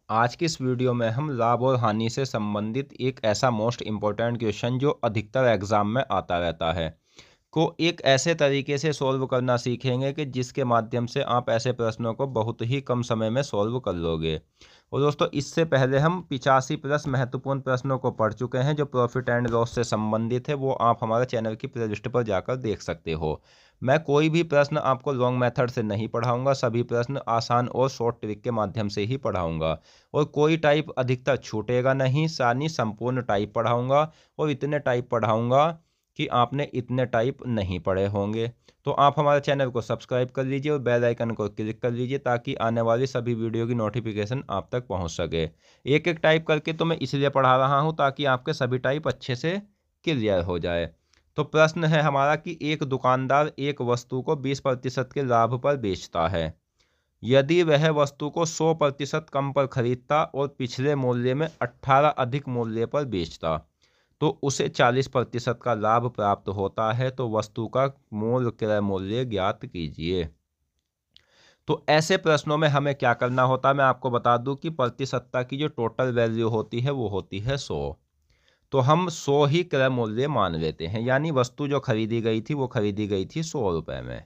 आज की इस वीडियो में हम लाभ और हानि से संबंधित एक ऐसा मोस्ट इम्पोर्टेंट क्वेश्चन जो अधिकतर एग्जाम में आता रहता है को एक ऐसे तरीके से सॉल्व करना सीखेंगे कि जिसके माध्यम से आप ऐसे प्रश्नों को बहुत ही कम समय में सॉल्व कर लोगे। और दोस्तों, इससे पहले हम 85+ महत्वपूर्ण प्रश्नों को पढ़ चुके हैं जो प्रॉफिट एंड लॉस से संबंधित है। वो आप हमारे चैनल की प्लेलिस्ट पर जाकर देख सकते हो। मैं कोई भी प्रश्न आपको लॉन्ग मेथड से नहीं पढ़ाऊंगा, सभी प्रश्न आसान और शॉर्ट ट्रिक के माध्यम से ही पढ़ाऊंगा। और कोई टाइप अधिकतर छूटेगा नहीं, सानी संपूर्ण टाइप पढ़ाऊंगा और इतने टाइप पढ़ाऊंगा कि आपने इतने टाइप नहीं पढ़े होंगे। तो आप हमारे चैनल को सब्सक्राइब कर लीजिए और बेल आइकन को क्लिक कर लीजिए ताकि आने वाली सभी वीडियो की नोटिफिकेशन आप तक पहुंच सके। एक एक टाइप करके तो मैं इसलिए पढ़ा रहा हूं ताकि आपके सभी टाइप अच्छे से क्लियर हो जाए। तो प्रश्न है हमारा कि एक दुकानदार एक वस्तु को 20% के लाभ पर बेचता है। यदि वह वस्तु को 100% कम पर खरीदता और पिछले मूल्य में 18 अधिक मूल्य पर बेचता तो उसे 40% का लाभ प्राप्त होता है। तो वस्तु का मूल क्रय मूल्य ज्ञात कीजिए। तो ऐसे प्रश्नों में हमें क्या करना होता है, मैं आपको बता दूं कि प्रतिशतता की जो टोटल वैल्यू होती है वो होती है 100। तो हम 100 ही क्रय मूल्य मान लेते हैं, यानी वस्तु जो खरीदी गई थी वो खरीदी गई थी 100 रुपए में।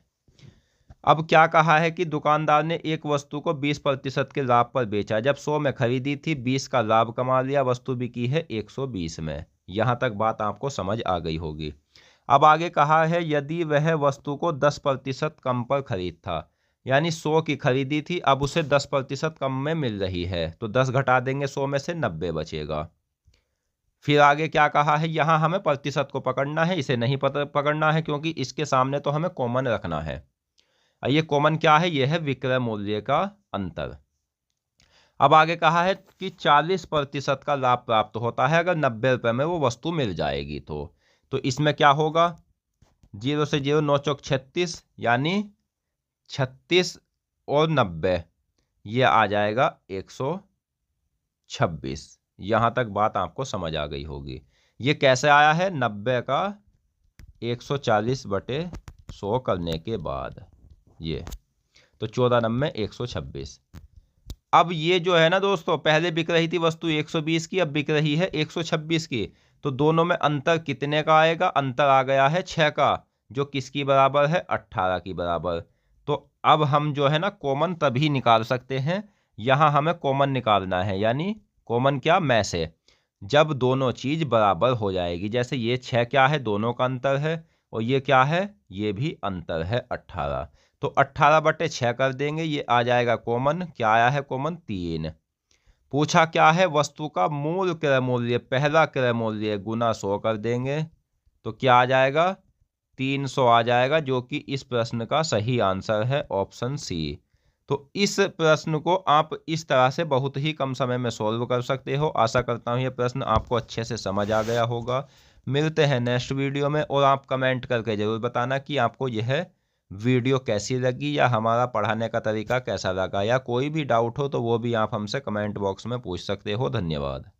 अब क्या कहा है कि दुकानदार ने एक वस्तु को 20% के लाभ पर बेचा। जब 100 में खरीदी थी, 20 का लाभ कमा लिया, वस्तु बिकी है 120 में। यहां तक बात आपको समझ आ गई होगी। अब आगे कहा है यदि वह वस्तु को 10% कम पर खरीदता, यानी 100 की खरीदी थी, अब उसे 10% कम में मिल रही है, तो 10 घटा देंगे 100 में से 90 बचेगा। फिर आगे क्या कहा है, यहां हमें प्रतिशत को पकड़ना है, इसे नहीं पकड़ना है क्योंकि इसके सामने तो हमें कॉमन रखना है। ये कॉमन क्या है, यह है विक्रय मूल्य का अंतर। अब आगे कहा है कि 40% का लाभ प्राप्त होता है अगर 90 रुपए में वो वस्तु मिल जाएगी। तो इसमें क्या होगा, 0 से 0 9 चौक 36, यानी 36 और 90, ये आ जाएगा 126। यहां तक बात आपको समझ आ गई होगी। ये कैसे आया है, 90 का 140/100 करने के बाद ये, तो 14×9 126। अब ये जो है ना दोस्तों, पहले बिक रही थी वस्तु 120 की, अब बिक रही है 126 की। तो दोनों में अंतर कितने का आएगा, अंतर आ गया है 6 का, जो किसकी बराबर है, 18 की बराबर। तो अब हम जो है ना कॉमन तभी निकाल सकते हैं, यहां हमें कॉमन निकालना है, यानी कॉमन क्या, में से, जब दोनों चीज बराबर हो जाएगी। जैसे ये 6 क्या है, दोनों का अंतर है, और ये क्या है, ये भी अंतर है 18। तो 18/6 कर देंगे, ये आ जाएगा कॉमन। क्या आया है कॉमन, 3। पूछा क्या है, वस्तु का मूल क्रय मूल्य, पहला क्रय मूल्य गुना 100 कर देंगे, तो क्या आ जाएगा, 300 आ जाएगा, जो कि इस प्रश्न का सही आंसर है, ऑप्शन सी। तो इस प्रश्न को आप इस तरह से बहुत ही कम समय में सॉल्व कर सकते हो। आशा करता हूँ ये प्रश्न आपको अच्छे से समझ आ गया होगा। मिलते हैं नेक्स्ट वीडियो में, और आप कमेंट करके ज़रूर बताना कि आपको यह वीडियो कैसी लगी या हमारा पढ़ाने का तरीका कैसा लगा, या कोई भी डाउट हो तो वो भी आप हमसे कमेंट बॉक्स में पूछ सकते हो। धन्यवाद।